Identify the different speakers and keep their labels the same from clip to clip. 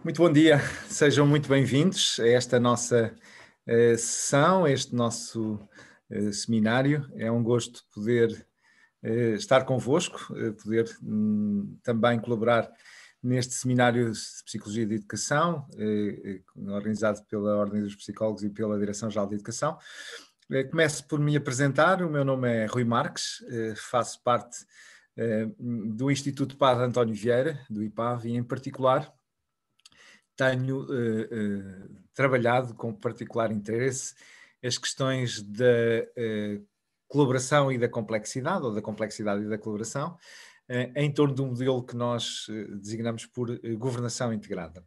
Speaker 1: Muito bom dia, sejam muito bem-vindos a esta nossa sessão, a este nosso seminário. É um gosto poder estar convosco, poder também colaborar neste seminário de Psicologia de Educação, organizado pela Ordem dos Psicólogos e pela Direção-Geral de Educação. Começo por me apresentar. O meu nome é Rui Marques, faço parte do Instituto Padre António Vieira, do IPAV, e em particular tenho trabalhado com particular interesse as questões da colaboração e da complexidade, ou da complexidade e da colaboração, em torno de um modelo que nós designamos por governação integrada.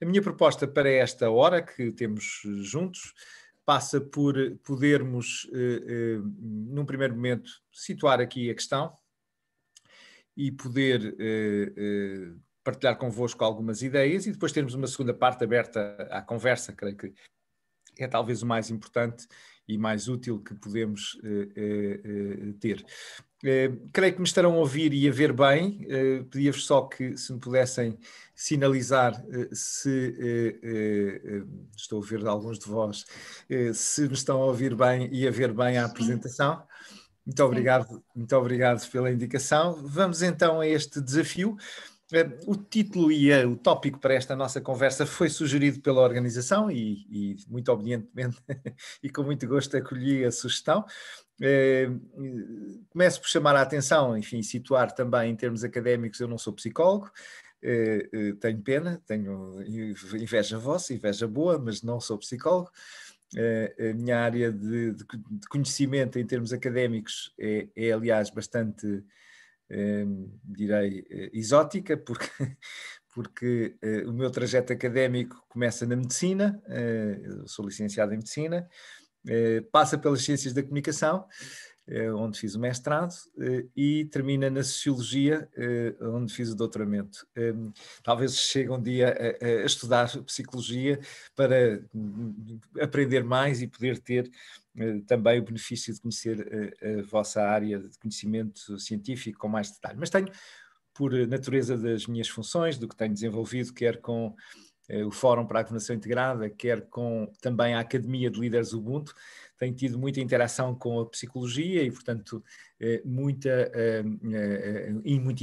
Speaker 1: A minha proposta para esta hora que temos juntos passa por podermos, num primeiro momento, situar aqui a questão e poder partilhar convosco algumas ideias e depois termos uma segunda parte aberta à conversa. Creio que é talvez o mais importante e mais útil que podemos ter. Creio que me estarão a ouvir e a ver bem. Pedia-vos só que se me pudessem sinalizar se estou a ouvir alguns de vós, se me estão a ouvir bem e a ver bem a apresentação. Muito obrigado pela indicação. Vamos então a este desafio. O título e o tópico para esta nossa conversa foi sugerido pela organização e muito obedientemente e com muito gosto acolhi a sugestão. Começo por chamar a atenção, enfim, situar também em termos académicos. Eu não sou psicólogo, tenho pena, tenho inveja vossa, inveja boa, mas não sou psicólogo. A minha área de conhecimento em termos académicos é aliás, bastante, direi, exótica, porque o meu trajeto académico começa na medicina. Eu sou licenciado em medicina, passa pelas ciências da comunicação, onde fiz o mestrado, e termina na sociologia, onde fiz o doutoramento. Talvez chegue um dia a estudar psicologia para aprender mais e poder ter também o benefício de conhecer a vossa área de conhecimento científico com mais detalhe. Mas tenho, por natureza das minhas funções, do que tenho desenvolvido, quer com o Fórum para a Governação Integrada, quer com também a Academia de Líderes Ubuntu, tenho tido muita interação com a psicologia e, portanto, muito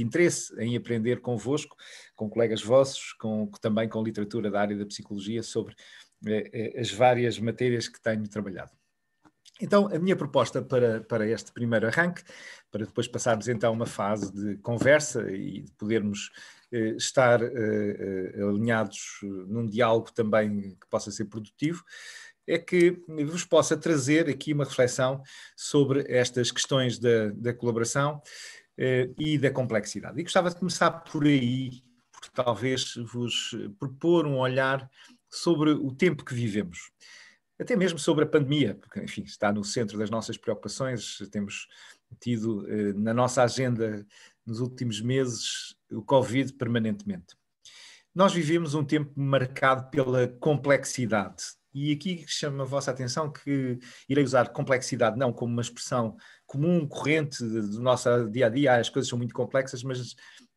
Speaker 1: interesse em aprender convosco, com colegas vossos, também com literatura da área da psicologia sobre as várias matérias que tenho trabalhado. Então, a minha proposta para este primeiro arranque, para depois passarmos então a uma fase de conversa e de podermos estar alinhados num diálogo também que possa ser produtivo, é que vos possa trazer aqui uma reflexão sobre estas questões da colaboração e da complexidade. E gostava de começar por aí, por talvez vos propor um olhar sobre o tempo que vivemos. Até mesmo sobre a pandemia, porque, enfim, está no centro das nossas preocupações. Temos tido na nossa agenda, nos últimos meses, o Covid permanentemente. Nós vivemos um tempo marcado pela complexidade. E aqui chama a vossa atenção que irei usar complexidade não como uma expressão comum, corrente do nosso dia-a-dia. As coisas são muito complexas,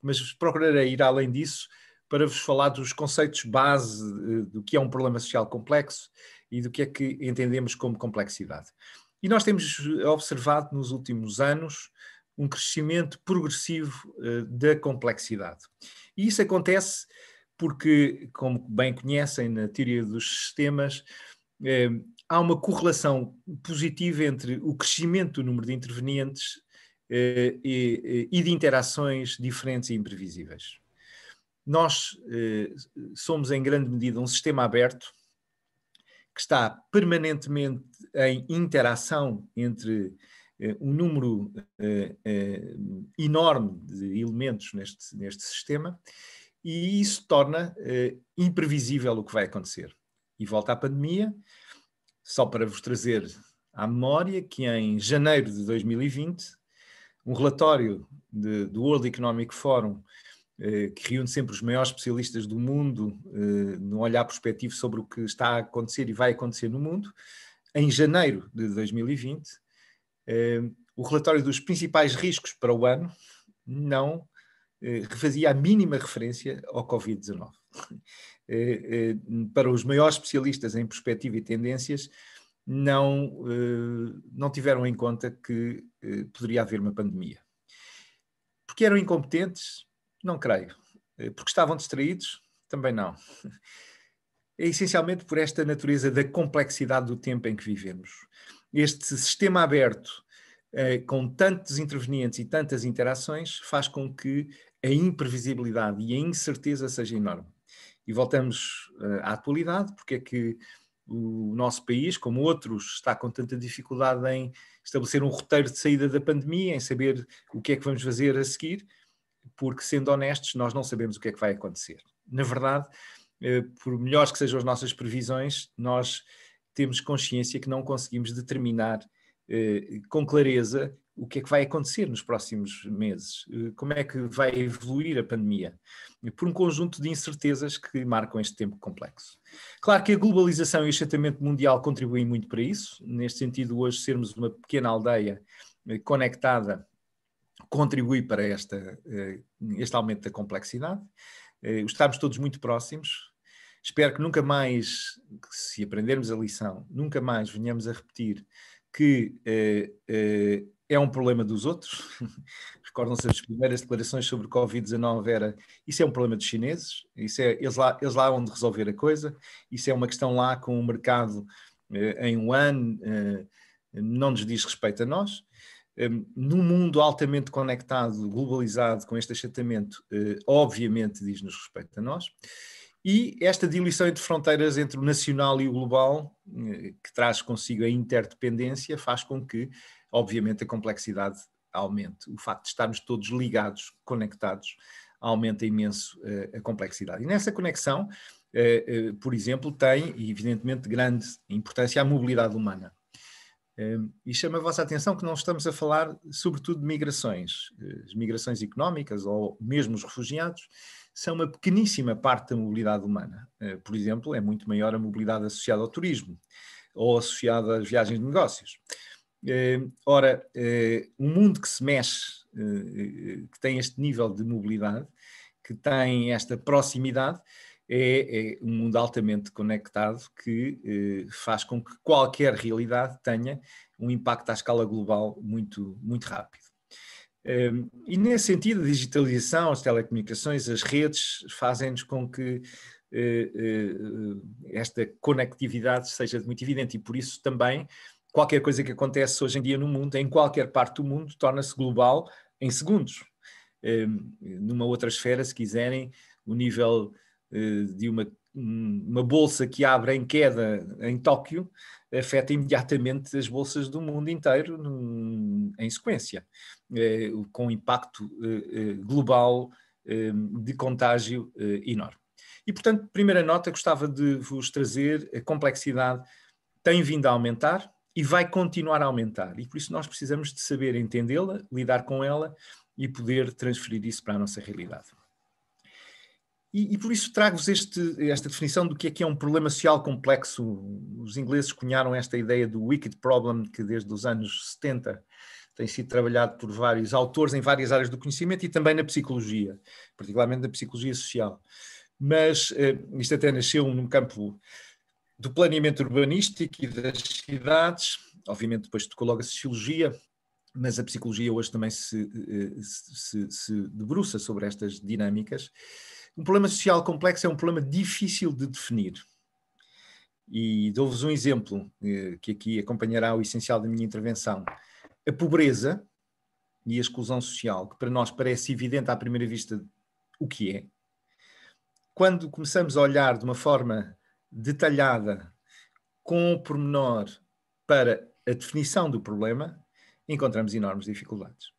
Speaker 1: mas procurarei ir além disso para vos falar dos conceitos base do que é um problema social complexo e do que é que entendemos como complexidade. E nós temos observado nos últimos anos um crescimento progressivo da complexidade. E isso acontece porque, como bem conhecem na teoria dos sistemas, há uma correlação positiva entre o crescimento do número de intervenientes e de interações diferentes e imprevisíveis. Nós somos, em grande medida, um sistema aberto que está permanentemente em interação entre um número enorme de elementos neste sistema, e isso torna imprevisível o que vai acontecer. E volta à pandemia, só para vos trazer à memória que em janeiro de 2020, um relatório do World Economic Forum, que reúne sempre os maiores especialistas do mundo num olhar prospectivo sobre o que está a acontecer e vai acontecer no mundo, em janeiro de 2020, o relatório dos principais riscos para o ano não fazia a mínima referência ao Covid-19. para os maiores especialistas em perspectiva e tendências, não tiveram em conta que poderia haver uma pandemia. Porque eram incompetentes? Não creio. Porque estavam distraídos? Também não. É essencialmente por esta natureza da complexidade do tempo em que vivemos. Este sistema aberto, com tantos intervenientes e tantas interações, faz com que a imprevisibilidade e a incerteza seja enorme. E voltamos à atualidade, porque é que o nosso país, como outros, está com tanta dificuldade em estabelecer um roteiro de saída da pandemia, em saber o que é que vamos fazer a seguir, porque, sendo honestos, nós não sabemos o que é que vai acontecer. Na verdade, por melhores que sejam as nossas previsões, nós temos consciência que não conseguimos determinar com clareza o que é que vai acontecer nos próximos meses, como é que vai evoluir a pandemia, por um conjunto de incertezas que marcam este tempo complexo. Claro que a globalização e o achatamento mundial contribuem muito para isso. Neste sentido, hoje sermos uma pequena aldeia conectada contribui para este aumento da complexidade. Estamos todos muito próximos. Espero que nunca mais, se aprendermos a lição, nunca mais venhamos a repetir que é um problema dos outros. Recordam-se as primeiras declarações sobre o Covid-19 era isso é um problema dos chineses, eles lá onde resolver a coisa, isso é uma questão lá com o mercado em Wuhan, não nos diz respeito a nós. Num mundo altamente conectado, globalizado, com este achatamento, obviamente diz-nos respeito a nós. E esta diluição entre fronteiras entre o nacional e o global, que traz consigo a interdependência, faz com que, obviamente, a complexidade aumente. O facto de estarmos todos ligados, conectados, aumenta imenso a complexidade. E nessa conexão, por exemplo, tem, evidentemente, grande importância a mobilidade humana. E chama a vossa atenção que não estamos a falar sobretudo de migrações. As migrações económicas ou mesmo os refugiados são uma pequeníssima parte da mobilidade humana. Por exemplo, é muito maior a mobilidade associada ao turismo ou associada às viagens de negócios. Ora, um mundo que se mexe, que tem este nível de mobilidade, que tem esta proximidade, é um mundo altamente conectado que faz com que qualquer realidade tenha um impacto à escala global muito, muito rápido. E nesse sentido, a digitalização, as telecomunicações, as redes fazem-nos com que esta conectividade seja muito evidente e por isso também qualquer coisa que acontece hoje em dia no mundo, em qualquer parte do mundo, torna-se global em segundos. Numa outra esfera, se quiserem, o nível de uma bolsa que abre em queda em Tóquio afeta imediatamente as bolsas do mundo inteiro em sequência, com impacto global de contágio enorme. E, portanto, primeira nota, gostava de vos trazer a complexidade tem vindo a aumentar e vai continuar a aumentar. E por isso nós precisamos de saber entendê-la, lidar com ela e poder transferir isso para a nossa realidade. E por isso trago-vos esta definição do que é um problema social complexo. Os ingleses cunharam esta ideia do wicked problem, que desde os anos 70 tem sido trabalhado por vários autores em várias áreas do conhecimento e também na psicologia, particularmente na psicologia social. Mas isto até nasceu num campo do planeamento urbanístico e das cidades, obviamente depois tocou logo a sociologia, mas a psicologia hoje também se debruça sobre estas dinâmicas. Um problema social complexo é um problema difícil de definir. E dou-vos um exemplo que aqui acompanhará o essencial da minha intervenção. A pobreza e a exclusão social, que para nós parece evidente à primeira vista o que é, quando começamos a olhar de uma forma detalhada, com pormenor, para a definição do problema, encontramos enormes dificuldades.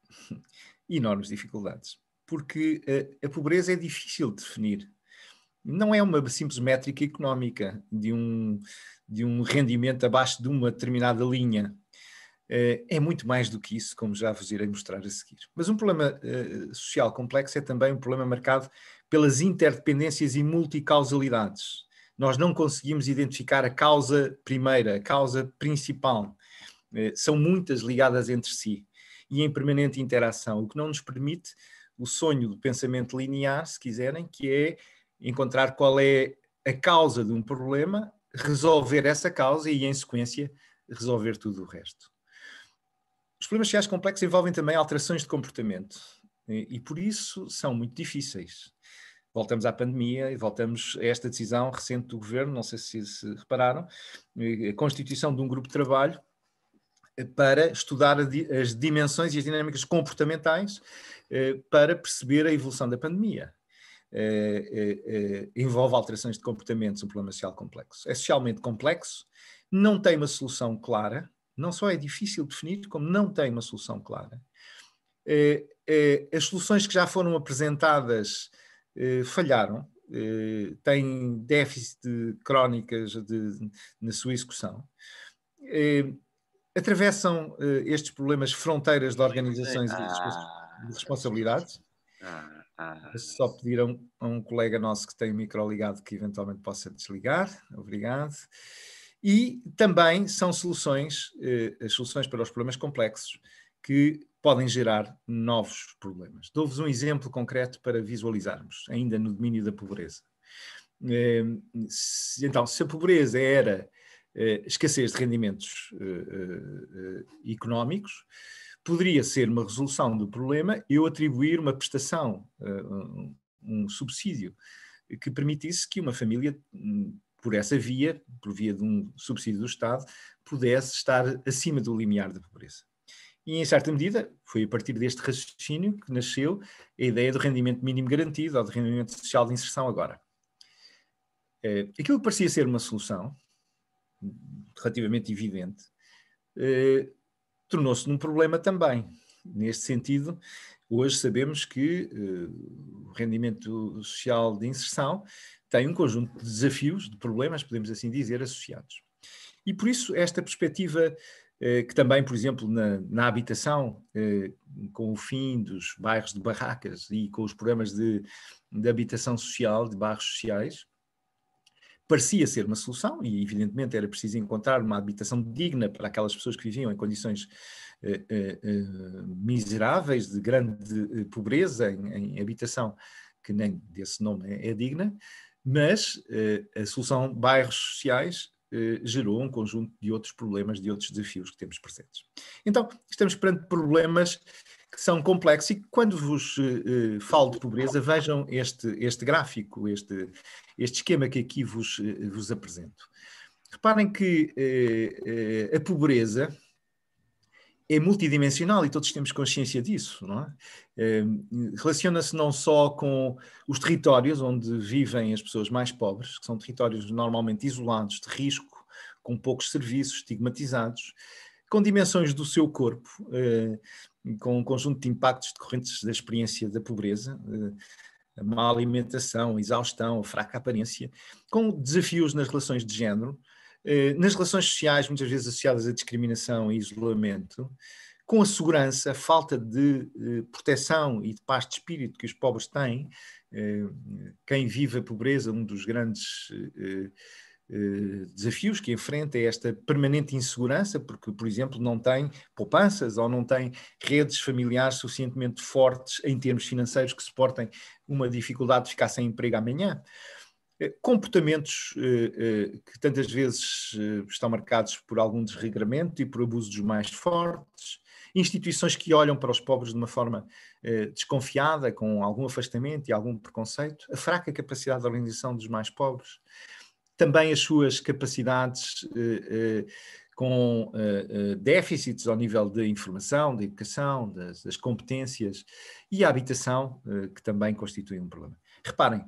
Speaker 1: Enormes dificuldades. Porque a pobreza é difícil de definir. Não é uma simples métrica económica de um rendimento abaixo de uma determinada linha. É muito mais do que isso, como já vos irei mostrar a seguir. Mas um problema social complexo é também um problema marcado pelas interdependências e multicausalidades. Nós não conseguimos identificar a causa primeira, a causa principal. São muitas ligadas entre si e em permanente interação, o que não nos permite o sonho do pensamento linear, se quiserem, que é encontrar qual é a causa de um problema, resolver essa causa e, em sequência, resolver tudo o resto. Os problemas sociais complexos envolvem também alterações de comportamento e por isso são muito difíceis. Voltamos à pandemia e voltamos a esta decisão recente do governo, não sei se repararam, a constituição de um grupo de trabalho para estudar as dimensões e as dinâmicas comportamentais para perceber a evolução da pandemia. Envolve alterações de comportamentos, um problema social complexo. É socialmente complexo, não tem uma solução clara, não só é difícil de definir, como não tem uma solução clara. As soluções que já foram apresentadas falharam, têm déficit crónicas na sua execução. Atravessam estes problemas fronteiras de organizações e de responsabilidades. Só pedir a um colega nosso que tem o micro ligado que eventualmente possa desligar. Obrigado. E também são soluções, as soluções para os problemas complexos que podem gerar novos problemas. Dou-vos um exemplo concreto para visualizarmos, ainda no domínio da pobreza. Então, se a pobreza era escassez de rendimentos económicos, poderia ser uma resolução do problema eu atribuir uma prestação, um subsídio, que permitisse que uma família, por essa via, por via de um subsídio do Estado, pudesse estar acima do limiar da pobreza. E, em certa medida, foi a partir deste raciocínio que nasceu a ideia do rendimento mínimo garantido ou do rendimento social de inserção agora. Aquilo que parecia ser uma solução relativamente evidente, tornou-se num problema também. Neste sentido, hoje sabemos que o rendimento social de inserção tem um conjunto de desafios, de problemas, podemos assim dizer, associados. E por isso esta perspectiva que também, por exemplo, na habitação, com o fim dos bairros de barracas e com os programas de habitação social, de bairros sociais, parecia ser uma solução e, evidentemente, era preciso encontrar uma habitação digna para aquelas pessoas que viviam em condições miseráveis, de grande pobreza em habitação, que nem desse nome é digna, mas a solução bairros sociais gerou um conjunto de outros problemas, de outros desafios que temos presentes. Então, estamos perante problemas que são complexos e quando vos falo de pobreza, vejam este gráfico, este esquema que aqui vos apresento. Reparem que a pobreza é multidimensional e todos temos consciência disso, não é? Relaciona-se não só com os territórios onde vivem as pessoas mais pobres, que são territórios normalmente isolados, de risco, com poucos serviços, estigmatizados, com dimensões do seu corpo, com um conjunto de impactos decorrentes da experiência da pobreza, a má alimentação, a exaustão, a fraca aparência, com desafios nas relações de género, nas relações sociais, muitas vezes associadas à discriminação e isolamento, com a segurança, a falta de proteção e de paz de espírito que os pobres têm. Quem vive a pobreza, um dos grandes desafios que enfrenta é esta permanente insegurança, porque, por exemplo, não tem poupanças ou não tem redes familiares suficientemente fortes em termos financeiros que suportem uma dificuldade de ficar sem emprego amanhã. Comportamentos que tantas vezes estão marcados por algum desregramento e por abuso dos mais fortes, instituições que olham para os pobres de uma forma desconfiada, com algum afastamento e algum preconceito, a fraca capacidade de organização dos mais pobres, também as suas capacidades com déficits ao nível da informação, da educação, das competências e a habitação, que também constitui um problema. Reparem,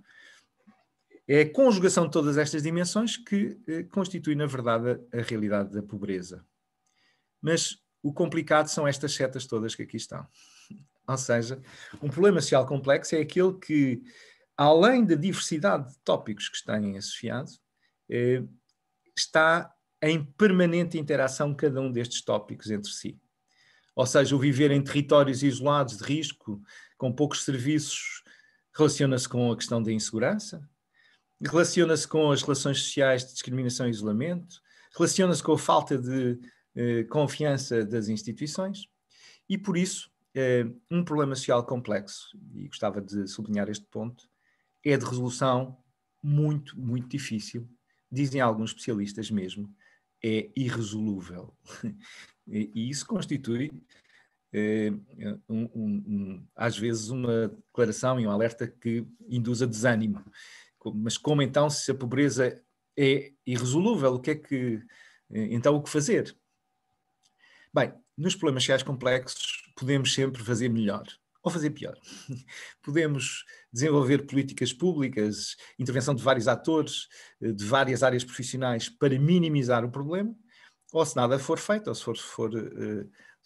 Speaker 1: é a conjugação de todas estas dimensões que constitui, na verdade, a realidade da pobreza. Mas o complicado são estas setas todas que aqui estão. Ou seja, um problema social complexo é aquele que, além da diversidade de tópicos que têm associado, está em permanente interação cada um destes tópicos entre si. Ou seja, o viver em territórios isolados de risco, com poucos serviços, relaciona-se com a questão da insegurança, relaciona-se com as relações sociais de discriminação e isolamento, relaciona-se com a falta de confiança das instituições e, por isso, um problema social complexo, e gostava de sublinhar este ponto, é de resolução muito, muito difícil. Dizem alguns especialistas mesmo, é irresolúvel. E isso constitui, às vezes, uma declaração e um alerta que induz a desânimo. Mas como então, se a pobreza é irresolúvel, então o que fazer? Bem, nos problemas sociais complexos podemos sempre fazer melhor ou fazer pior. Podemos desenvolver políticas públicas, intervenção de vários atores, de várias áreas profissionais para minimizar o problema, ou se nada for feito, ou se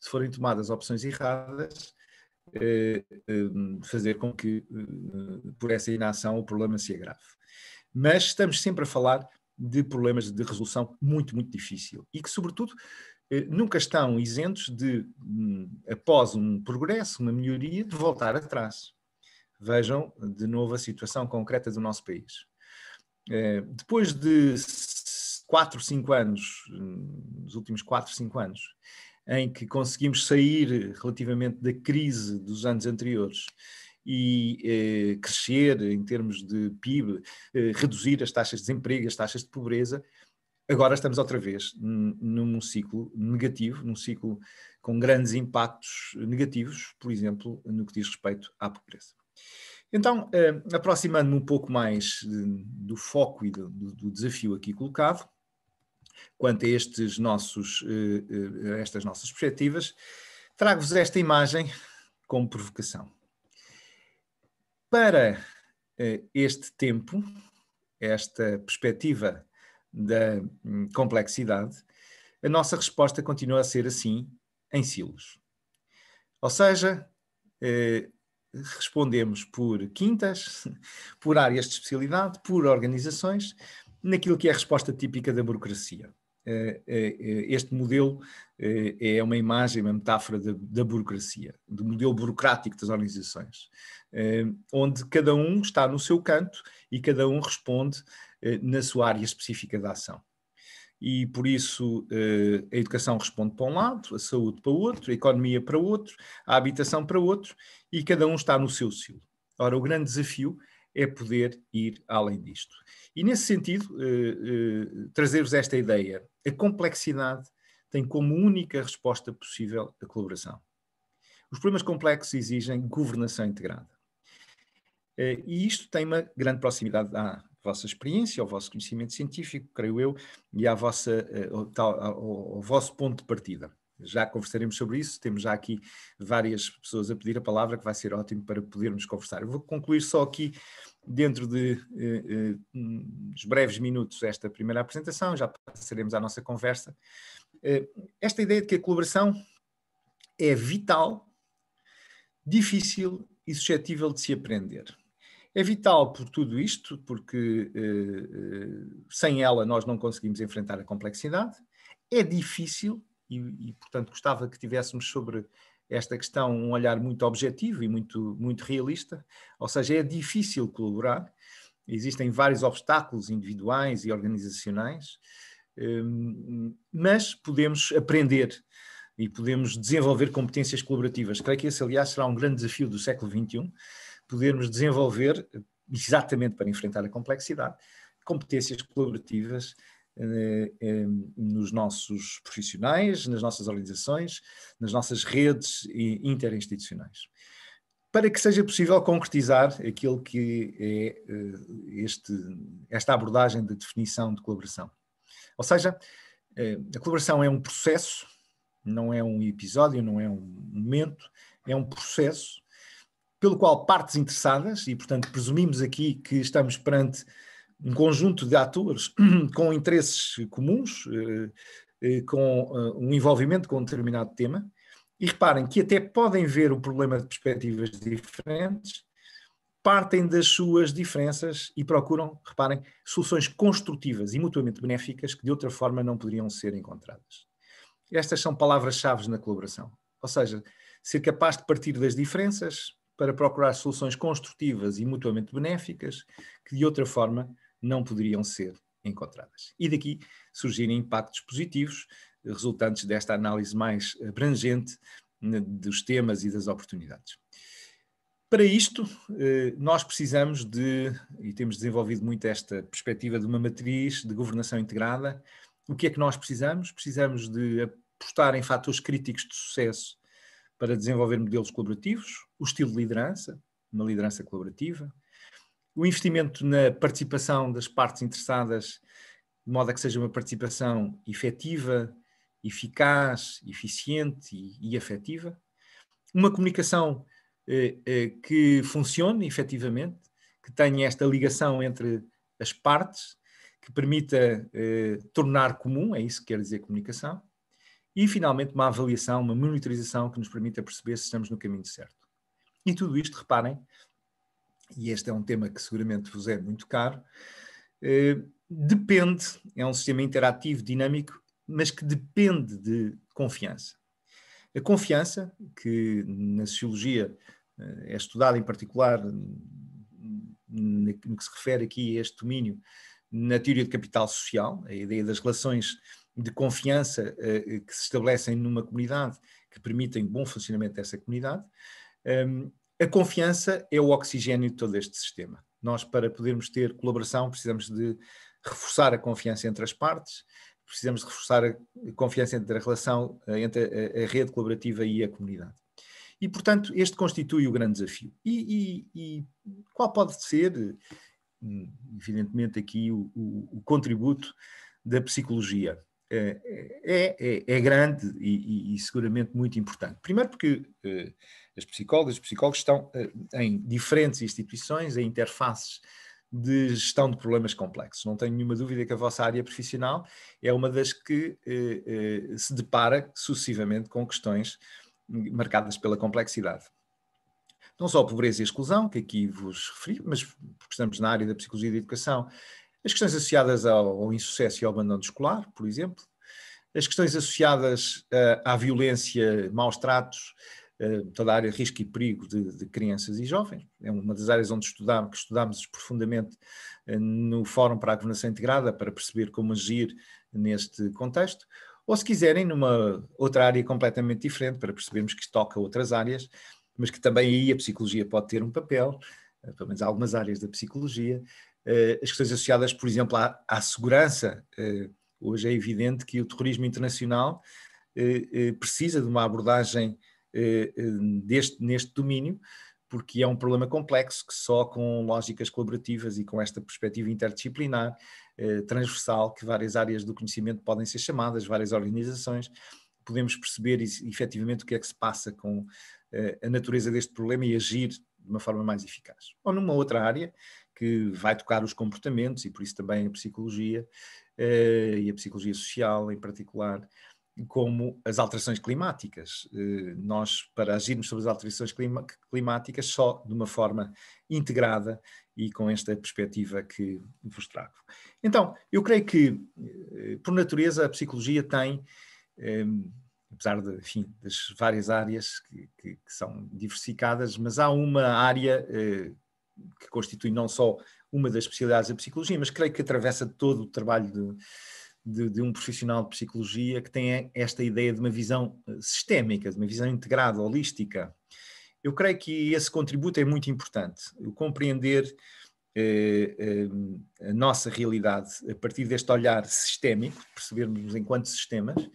Speaker 1: forem tomadas opções erradas, fazer com que, por essa inação, o problema se agrave. Mas estamos sempre a falar de problemas de resolução muito, muito difícil e que, sobretudo, nunca estão isentos de, após um progresso, uma melhoria, de voltar atrás. Vejam, de novo, a situação concreta do nosso país. Depois de 4, 5 anos, nos últimos 4, 5 anos, em que conseguimos sair relativamente da crise dos anos anteriores e crescer em termos de PIB, reduzir as taxas de desemprego, as taxas de pobreza, agora estamos outra vez num ciclo negativo, num ciclo com grandes impactos negativos, por exemplo, no que diz respeito à pobreza. Então, aproximando-me um pouco mais do foco e do desafio aqui colocado, quanto a estas nossas perspectivas, trago-vos esta imagem como provocação. Para este tempo, esta perspectiva da complexidade, a nossa resposta continua a ser assim, em silos. Ou seja, respondemos por quintas, por áreas de especialidade, por organizações, naquilo que é a resposta típica da burocracia. Este modelo é uma imagem, uma metáfora da burocracia, do modelo burocrático das organizações, onde cada um está no seu canto e cada um responde na sua área específica de ação. E por isso a educação responde para um lado, a saúde para outro, a economia para outro, a habitação para outro, e cada um está no seu silo. Ora, o grande desafio é poder ir além disto. E nesse sentido, trazer-vos esta ideia. A complexidade tem como única resposta possível a colaboração. Os problemas complexos exigem governação integrada. E isto tem uma grande proximidade à vossa experiência, ao vosso conhecimento científico, creio eu, e ao vosso ponto de partida. Já conversaremos sobre isso, temos já aqui várias pessoas a pedir a palavra, que vai ser ótimo para podermos conversar. Eu vou concluir só aqui, dentro de uns breves minutos, esta primeira apresentação, já passaremos à nossa conversa. Esta ideia de que a colaboração é vital, difícil e suscetível de se aprender. É vital por tudo isto, porque sem ela nós não conseguimos enfrentar a complexidade. É difícil e portanto, gostava que tivéssemos sobre esta questão um olhar muito objetivo e muito, muito realista. Ou seja, é difícil colaborar. Existem vários obstáculos individuais e organizacionais, mas podemos aprender e podemos desenvolver competências colaborativas. Creio que esse, aliás, será um grande desafio do século XXI, podermos desenvolver, exatamente para enfrentar a complexidade, competências colaborativas nos nossos profissionais, nas nossas organizações, nas nossas redes interinstitucionais. Para que seja possível concretizar aquilo que é esta abordagem de definição de colaboração. Ou seja, a colaboração é um processo, não é um episódio, não é um momento, é um processo pelo qual partes interessadas, e portanto presumimos aqui que estamos perante um conjunto de atores com interesses comuns, com um envolvimento com um determinado tema, e reparem que até podem ver o problema de perspectivas diferentes, partem das suas diferenças e procuram, reparem, soluções construtivas e mutuamente benéficas que de outra forma não poderiam ser encontradas. Estas são palavras-chave na colaboração. Ou seja, ser capaz de partir das diferenças para procurar soluções construtivas e mutuamente benéficas que de outra forma não poderiam ser encontradas. E daqui surgirem impactos positivos resultantes desta análise mais abrangente dos temas e das oportunidades. Para isto, nós precisamos e temos desenvolvido muito esta perspectiva de uma matriz de governação integrada. O que é que nós precisamos? Precisamos de apostar em fatores críticos de sucesso para desenvolver modelos colaborativos, o estilo de liderança, uma liderança colaborativa, o investimento na participação das partes interessadas, de modo a que seja uma participação efetiva, eficaz, eficiente e afetiva, uma comunicação que funcione efetivamente, que tenha esta ligação entre as partes, que permita tornar comum, é isso que quer dizer comunicação, e finalmente uma avaliação, uma monitorização que nos permita perceber se estamos no caminho certo. E tudo isto, reparem, e este é um tema que seguramente vos é muito caro, depende, é um sistema interativo, dinâmico, mas que depende de confiança. A confiança, que na sociologia é estudada em particular no que se refere aqui a este domínio, na teoria de capital social, a ideia das relações de confiança que se estabelecem numa comunidade, que permitem o bom funcionamento dessa comunidade. A confiança é o oxigênio de todo este sistema. Nós, para podermos ter colaboração, precisamos de reforçar a confiança entre as partes, precisamos de reforçar a confiança entre a relação, entre a rede colaborativa e a comunidade. E, portanto, este constitui o grande desafio. E qual pode ser, evidentemente, aqui o contributo da psicologia? É grande e seguramente muito importante. Primeiro porque as psicólogas e os psicólogos estão em diferentes instituições, em interfaces de gestão de problemas complexos. Não tenho nenhuma dúvida que a vossa área profissional é uma das que se depara sucessivamente com questões marcadas pela complexidade. Não só a pobreza e a exclusão, que aqui vos referi, mas porque estamos na área da psicologia e da educação, as questões associadas ao insucesso e ao abandono escolar, por exemplo, as questões associadas à violência, maus tratos, toda a área de risco e perigo de crianças e jovens. É uma das áreas onde estudámos profundamente no Fórum para a Governação Integrada, para perceber como agir neste contexto. Ou, se quiserem, numa outra área completamente diferente, para percebermos que isto toca outras áreas, mas que também aí a psicologia pode ter um papel, pelo menos algumas áreas da psicologia. As questões associadas, por exemplo, à segurança. Hoje é evidente que o terrorismo internacional precisa de uma abordagem neste domínio, porque é um problema complexo que só com lógicas colaborativas e com esta perspectiva interdisciplinar, transversal, que várias áreas do conhecimento podem ser chamadas, várias organizações, podemos perceber efetivamente o que é que se passa com a natureza deste problema e agir de uma forma mais eficaz. Ou numa outra área que vai tocar os comportamentos, e por isso também a psicologia, e a psicologia social em particular, como as alterações climáticas. Nós, para agirmos sobre as alterações climáticas, só de uma forma integrada e com esta perspectiva que vos trago. Então, eu creio que, por natureza, a psicologia tem, apesar de, enfim, das várias áreas que são diversificadas, mas há uma área que constitui não só uma das especialidades da psicologia, mas creio que atravessa todo o trabalho de um profissional de psicologia que tem esta ideia de uma visão sistémica, de uma visão integrada, holística. Eu creio que esse contributo é muito importante. O compreender a nossa realidade a partir deste olhar sistémico, percebermos enquanto sistemas,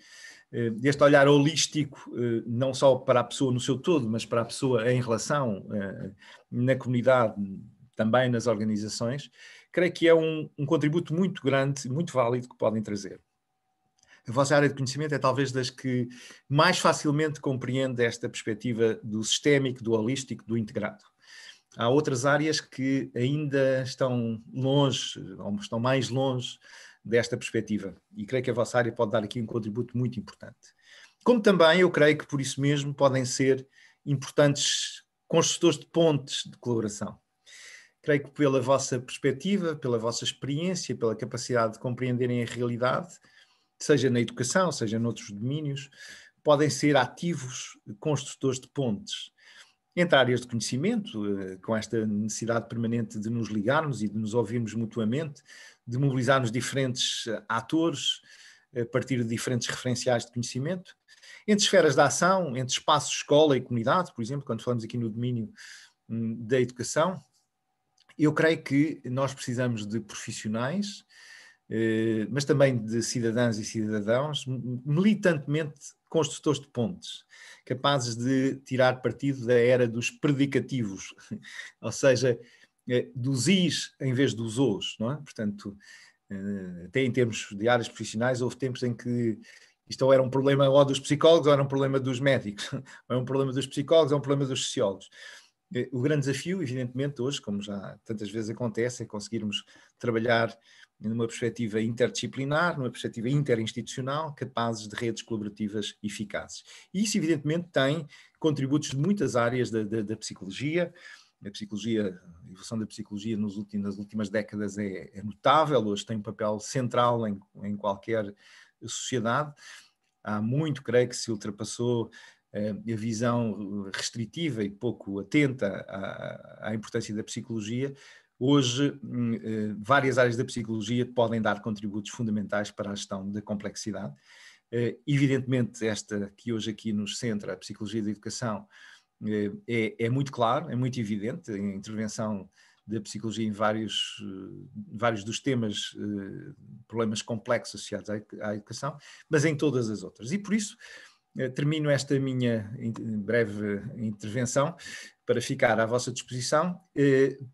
Speaker 1: deste olhar holístico, não só para a pessoa no seu todo, mas para a pessoa em relação na comunidade, também nas organizações, creio que é um contributo muito grande, muito válido que podem trazer. A vossa área de conhecimento é talvez das que mais facilmente compreende esta perspectiva do sistémico, do holístico, do integrado. Há outras áreas que ainda estão longe, ou estão mais longe desta perspectiva, e creio que a vossa área pode dar aqui um contributo muito importante. Como também eu creio que por isso mesmo podem ser importantes construtores de pontes de colaboração. Creio que pela vossa perspectiva, pela vossa experiência, pela capacidade de compreenderem a realidade, seja na educação, seja noutros domínios, podem ser ativos construtores de pontes entre áreas de conhecimento, com esta necessidade permanente de nos ligarmos e de nos ouvirmos mutuamente, de mobilizarmos diferentes atores a partir de diferentes referenciais de conhecimento, entre esferas de ação, entre espaços, escola e comunidade, por exemplo, quando falamos aqui no domínio da educação, eu creio que nós precisamos de profissionais, mas também de cidadãs e cidadãos, militantemente construtores de pontes, capazes de tirar partido da era dos predicativos, ou seja, dos is em vez dos os, não é? Portanto, até em termos de áreas profissionais, houve tempos em que isto ou era um problema ou dos psicólogos ou era um problema dos médicos, ou é um problema dos psicólogos ou é um problema dos sociólogos. O grande desafio, evidentemente, hoje, como já tantas vezes acontece, é conseguirmos trabalhar numa perspectiva interdisciplinar, numa perspectiva interinstitucional, capazes de redes colaborativas eficazes. E isso, evidentemente, tem contributos de muitas áreas da psicologia. A psicologia, a evolução da psicologia nas últimas décadas é notável, hoje tem um papel central em qualquer sociedade. Há muito, creio que se ultrapassou a visão restritiva e pouco atenta à importância da psicologia. Hoje, várias áreas da psicologia podem dar contributos fundamentais para a gestão da complexidade. Evidentemente, esta que hoje aqui nos centra, a psicologia da educação, é muito claro, é muito evidente, a intervenção da psicologia em vários dos temas, problemas complexos associados à educação, mas em todas as outras. E por isso, termino esta minha breve intervenção para ficar à vossa disposição,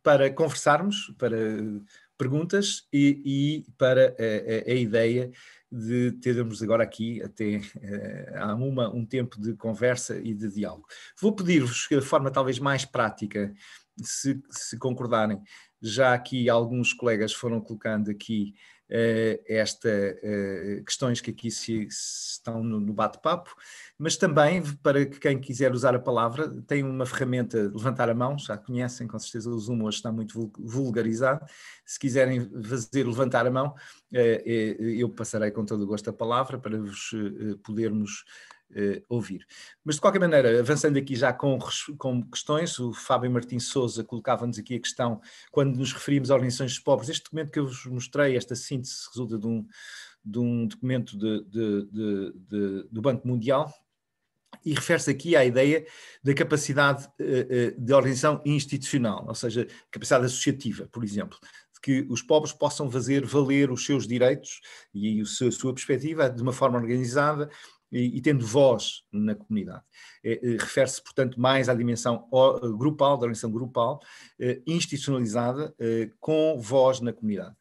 Speaker 1: para conversarmos, para perguntas e para a ideia de termos agora aqui até há um tempo de conversa e de diálogo. Vou pedir-vos, de forma talvez mais prática, se concordarem, já aqui alguns colegas foram colocando aqui questões que aqui estão no bate-papo, mas também para que quem quiser usar a palavra tem uma ferramenta, levantar a mão, já conhecem, com certeza o Zoom hoje está muito vulgarizado, se quiserem levantar a mão, eu passarei com todo o gosto a palavra para vos podermos ouvir. Mas de qualquer maneira, avançando aqui já com questões, o Fábio Martins Souza colocava-nos aqui a questão, quando nos referimos a organizações de pobres, este documento que eu vos mostrei, esta síntese, resulta de um documento do Banco Mundial, e refere-se aqui à ideia da capacidade de organização institucional, ou seja, capacidade associativa, por exemplo, de que os pobres possam fazer valer os seus direitos e a sua perspectiva de uma forma organizada e tendo voz na comunidade. Refere-se, portanto, mais à dimensão grupal, da organização grupal, institucionalizada, com voz na comunidade.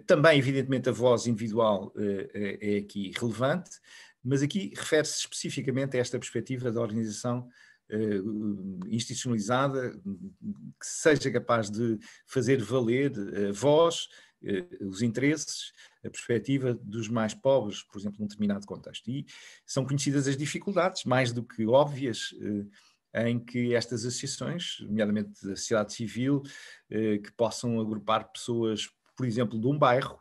Speaker 1: Também, evidentemente, a voz individual é aqui relevante, mas aqui refere-se especificamente a esta perspectiva da organização institucionalizada, que seja capaz de fazer valer a voz, os interesses, a perspectiva dos mais pobres, por exemplo, num determinado contexto. E são conhecidas as dificuldades, mais do que óbvias, em que estas associações, nomeadamente da sociedade civil, que possam agrupar pessoas, por exemplo, de um bairro,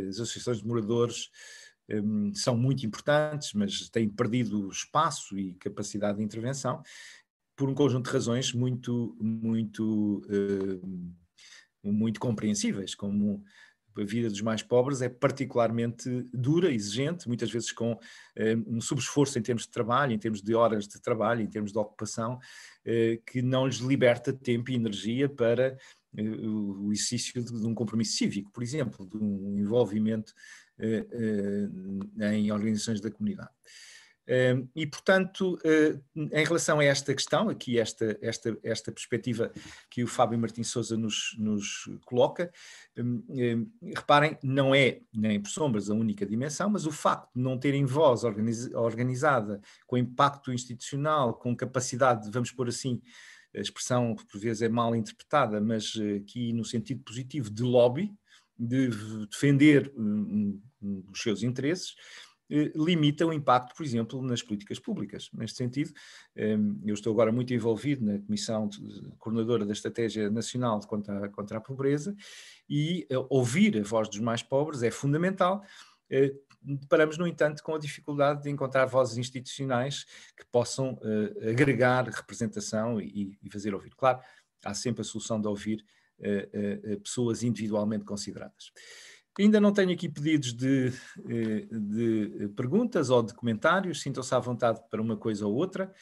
Speaker 1: as associações de moradores são muito importantes, mas têm perdido espaço e capacidade de intervenção por um conjunto de razões muito compreensíveis, como a vida dos mais pobres é particularmente dura, exigente, muitas vezes com um subesforço em termos de trabalho, em termos de horas de trabalho, em termos de ocupação, que não lhes liberta tempo e energia para o exercício de um compromisso cívico, por exemplo, de um envolvimento em organizações da comunidade. E, portanto, em relação a esta questão, aqui esta perspectiva que o Fábio Martins Souza nos coloca, reparem, não é nem por sombras a única dimensão, mas o facto de não terem voz organizada, com impacto institucional, com capacidade, vamos pôr assim, a expressão que por vezes é mal interpretada, mas aqui no sentido positivo de lobby, de defender os seus interesses, limita o impacto, por exemplo, nas políticas públicas. Neste sentido, eu estou agora muito envolvido na Comissão Coordenadora da Estratégia Nacional contra a Pobreza e ouvir a voz dos mais pobres é fundamental. Deparamos, no entanto, com a dificuldade de encontrar vozes institucionais que possam agregar representação e fazer ouvir. Claro, há sempre a solução de ouvir pessoas individualmente consideradas. Ainda não tenho aqui pedidos de perguntas ou de comentários, sintam-se à vontade para uma coisa ou outra.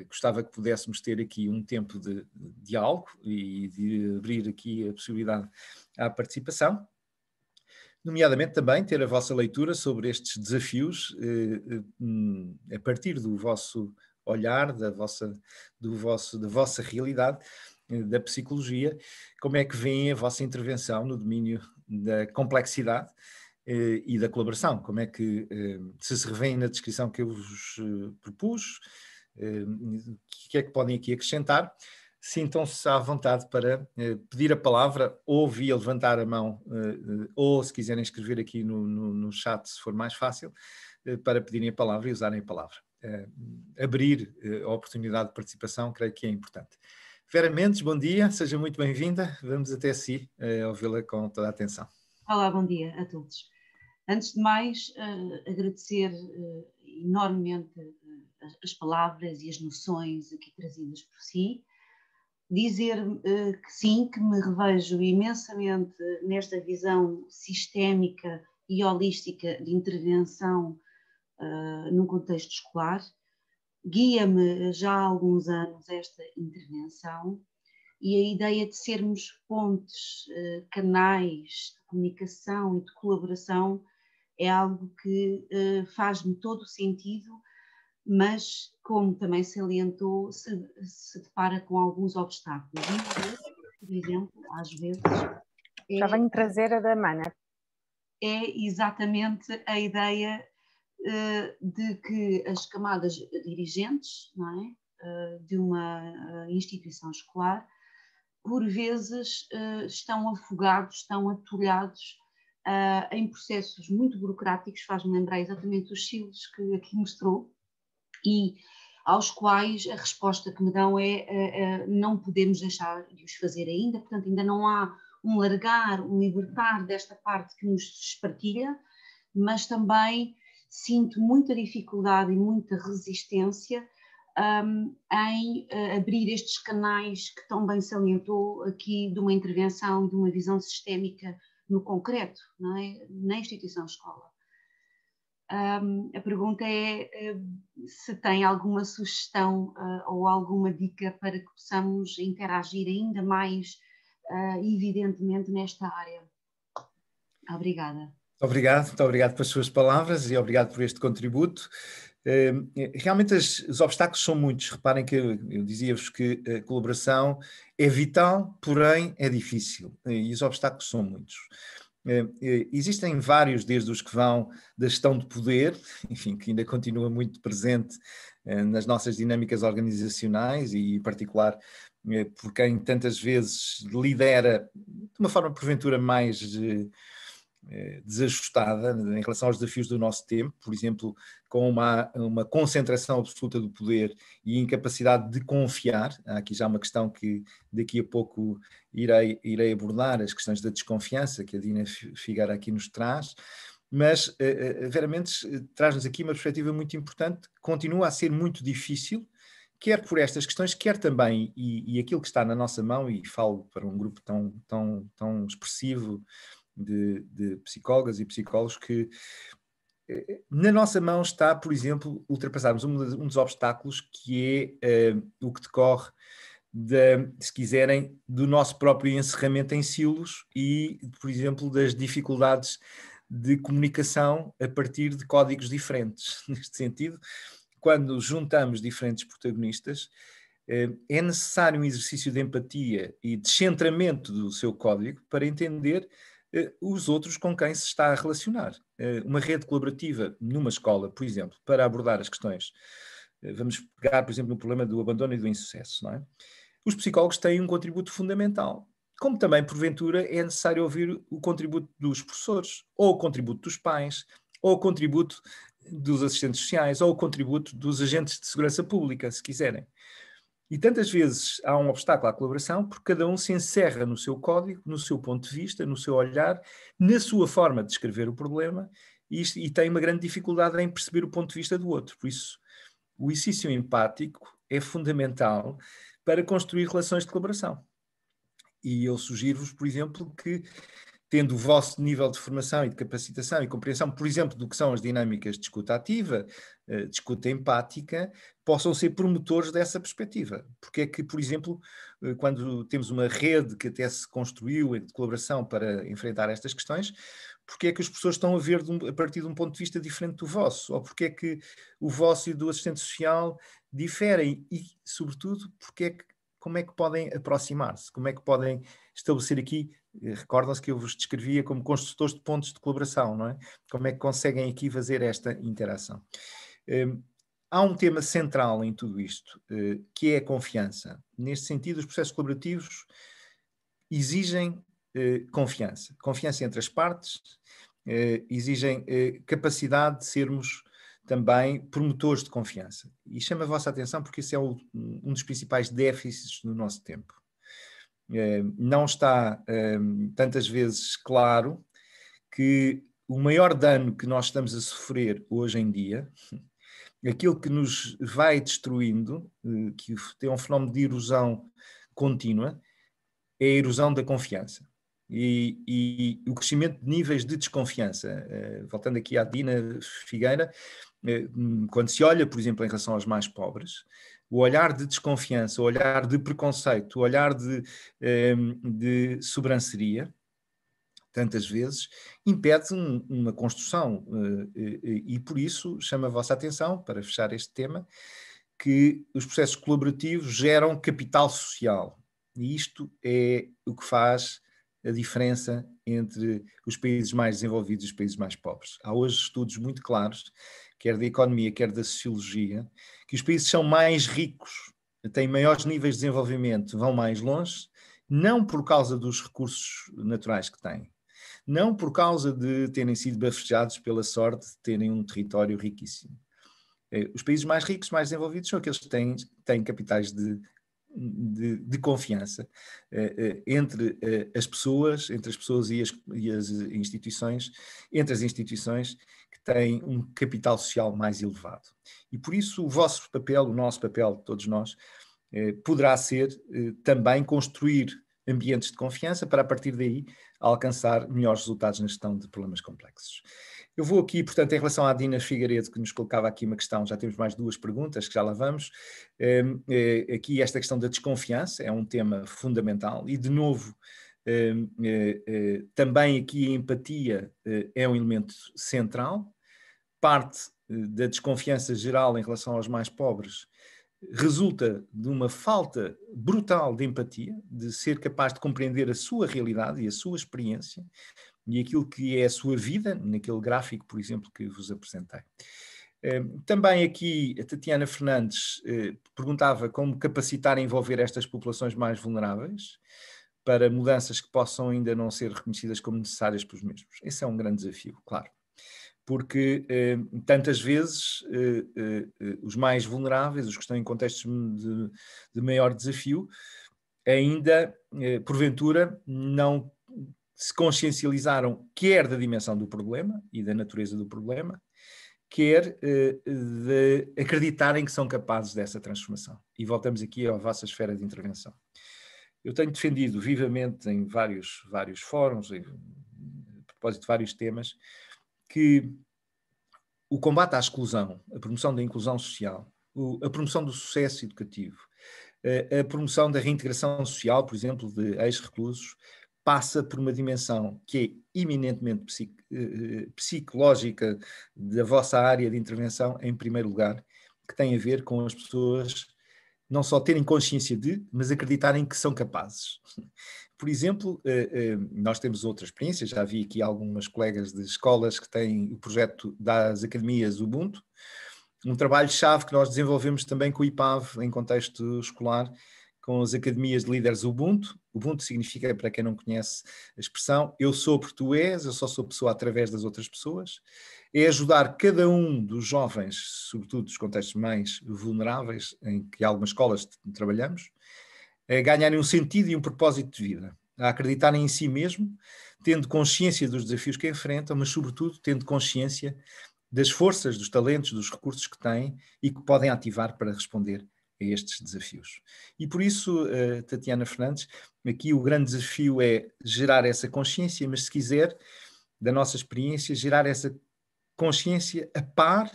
Speaker 1: Gostava que pudéssemos ter aqui um tempo de diálogo e de abrir aqui a possibilidade à participação, nomeadamente também ter a vossa leitura sobre estes desafios a partir do vosso olhar, da vossa realidade, da psicologia, como é que vem a vossa intervenção no domínio da complexidade e da colaboração, como é que se revêem na descrição que eu vos propus, o que é que podem aqui acrescentar. Sintam-se à vontade para pedir a palavra ou via levantar a mão, ou se quiserem escrever aqui no chat, se for mais fácil, para pedirem a palavra e usarem a palavra. Abrir a oportunidade de participação, creio que é importante. Vera Mendes, bom dia, seja muito bem-vinda. Vamos até si ouvi-la com toda a atenção.
Speaker 2: Olá, bom dia a todos. Antes de mais, agradecer enormemente as palavras e as noções aqui trazidas por si. Dizer que sim, que me revejo imensamente nesta visão sistémica e holística de intervenção num contexto escolar. Guia-me já há alguns anos esta intervenção e a ideia de sermos pontes, canais de comunicação e de colaboração é algo que faz-me todo o sentido, mas, como também salientou, se depara com alguns obstáculos. Por exemplo, às vezes...
Speaker 3: Já venho trazer a da Mana.
Speaker 2: É exatamente a ideia de que as camadas dirigentes, não é, de uma instituição escolar, por vezes estão afogados, estão atolhados em processos muito burocráticos, faz-me lembrar exatamente os cílios que aqui mostrou, e aos quais a resposta que me dão é não podemos deixar de os fazer ainda, portanto ainda não há um largar, um libertar desta parte que nos espartilha, mas também sinto muita dificuldade e muita resistência em abrir estes canais que tão bem salientou aqui de uma intervenção, de uma visão sistémica no concreto, não é? Na instituição escola. A pergunta é se tem alguma sugestão ou alguma dica para que possamos interagir ainda mais evidentemente nesta área. Obrigada.
Speaker 1: Muito obrigado pelas suas palavras e obrigado por este contributo. Realmente os obstáculos são muitos. Reparem que eu dizia-vos que a colaboração é vital, porém é difícil, e os obstáculos são muitos. Existem vários, desde os que vão da gestão de poder, enfim, que ainda continua muito presente nas nossas dinâmicas organizacionais e, em particular, por quem tantas vezes lidera de uma forma, porventura, mais desajustada em relação aos desafios do nosso tempo, por exemplo, com uma concentração absoluta do poder e incapacidade de confiar. Há aqui já uma questão que daqui a pouco irei abordar, as questões da desconfiança que a Dina Figueira aqui nos traz, mas Vera Mendes traz-nos aqui uma perspectiva muito importante, continua a ser muito difícil, quer por estas questões, quer também, e aquilo que está na nossa mão, e falo para um grupo tão expressivo de psicólogas e psicólogos, que na nossa mão está, por exemplo, ultrapassarmos um dos obstáculos que é o que decorre, se quiserem, do nosso próprio encerramento em silos e, por exemplo, das dificuldades de comunicação a partir de códigos diferentes. Neste sentido, quando juntamos diferentes protagonistas, é necessário um exercício de empatia e descentramento do seu código para entender os outros com quem se está a relacionar. Uma rede colaborativa numa escola, por exemplo, para abordar as questões, vamos pegar, por exemplo, no problema do abandono e do insucesso, não é? Os psicólogos têm um contributo fundamental, como também, porventura, é necessário ouvir o contributo dos professores, ou o contributo dos pais, ou o contributo dos assistentes sociais, ou o contributo dos agentes de segurança pública, se quiserem. E tantas vezes há um obstáculo à colaboração porque cada um se encerra no seu código, no seu ponto de vista, no seu olhar, na sua forma de descrever o problema e tem uma grande dificuldade em perceber o ponto de vista do outro. Por isso, o exercício empático é fundamental para construir relações de colaboração. E eu sugiro-vos, por exemplo, que tendo o vosso nível de formação e de capacitação e compreensão, por exemplo, do que são as dinâmicas de escuta ativa, de escuta empática, possam ser promotores dessa perspectiva. Porque é que, por exemplo, quando temos uma rede que até se construiu de colaboração para enfrentar estas questões, porque é que as pessoas estão a ver a partir de um ponto de vista diferente do vosso? Ou porque é que o vosso e do assistente social diferem? E, sobretudo, como é que podem aproximar-se? Como é que podem estabelecer aqui, recordam-se que eu vos descrevia como construtores de pontos de colaboração, não é? Como é que conseguem aqui fazer esta interação? Há um tema central em tudo isto, que é a confiança. Neste sentido, os processos colaborativos exigem confiança. Confiança entre as partes, exigem capacidade de sermos também promotores de confiança. E chamo a vossa atenção porque isso é um dos principais déficits no nosso tempo. Não está tantas vezes claro que o maior dano que nós estamos a sofrer hoje em dia, aquilo que nos vai destruindo, que tem um fenómeno de erosão contínua, é a erosão da confiança. E o crescimento de níveis de desconfiança. Voltando aqui à Dina Figueira, quando se olha, por exemplo, em relação aos mais pobres, o olhar de desconfiança, o olhar de preconceito, o olhar de sobranceria, tantas vezes, impede uma construção. E por isso chamo a vossa atenção, para fechar este tema, que os processos colaborativos geram capital social. E isto é o que faz a diferença entre os países mais desenvolvidos e os países mais pobres. Há hoje estudos muito claros, quer da economia, quer da sociologia, que os países são mais ricos, têm maiores níveis de desenvolvimento, vão mais longe, não por causa dos recursos naturais que têm, não por causa de terem sido bafejados pela sorte de terem um território riquíssimo. Os países mais ricos, mais desenvolvidos, são aqueles que têm capitais de confiança entre as pessoas e as instituições, entre as instituições que têm um capital social mais elevado. E por isso o vosso papel, o nosso papel, todos nós, poderá ser também construir ambientes de confiança para, a partir daí, alcançar melhores resultados na gestão de problemas complexos. Eu vou aqui, portanto, em relação à Dina Figueiredo, que nos colocava aqui uma questão, já temos mais 2 perguntas, que já lá vamos. Aqui esta questão da desconfiança é um tema fundamental e, de novo, também aqui a empatia é um elemento central. Parte da desconfiança geral em relação aos mais pobres resulta de uma falta brutal de empatia, de ser capaz de compreender a sua realidade e a sua experiência e aquilo que é a sua vida, naquele gráfico, por exemplo, que vos apresentei. Também aqui a Tatiana Fernandes perguntava como capacitar e envolver estas populações mais vulneráveis para mudanças que possam ainda não ser reconhecidas como necessárias pelos mesmos. Esse é um grande desafio, claro. Porque tantas vezes os mais vulneráveis, os que estão em contextos de maior desafio, ainda, porventura, não se consciencializaram quer da dimensão do problema e da natureza do problema, quer de acreditarem que são capazes dessa transformação. E voltamos aqui à vossa esfera de intervenção. Eu tenho defendido vivamente em vários fóruns, a propósito de vários temas, que o combate à exclusão, a promoção da inclusão social, a promoção do sucesso educativo, a promoção da reintegração social, por exemplo, de ex-reclusos, passa por uma dimensão que é eminentemente psicológica da vossa área de intervenção, em primeiro lugar, que tem a ver com as pessoas não só terem consciência de, mas acreditarem que são capazes. Por exemplo, nós temos outras experiências, já vi aqui algumas colegas de escolas que têm o projeto das academias Ubuntu, um trabalho-chave que nós desenvolvemos também com o IPAV em contexto escolar, com as academias de líderes Ubuntu. Ubuntu significa, para quem não conhece a expressão, eu sou porque tu és, eu só sou pessoa através das outras pessoas. É ajudar cada um dos jovens, sobretudo dos contextos mais vulneráveis, em que algumas escolas trabalhamos, a ganharem um sentido e um propósito de vida, a acreditarem em si mesmo, tendo consciência dos desafios que enfrentam, mas sobretudo tendo consciência das forças, dos talentos, dos recursos que têm e que podem ativar para responder a estes desafios. E por isso, Tatiana Fernandes, aqui o grande desafio é gerar essa consciência, mas se quiser, da nossa experiência, gerar essa consciência a par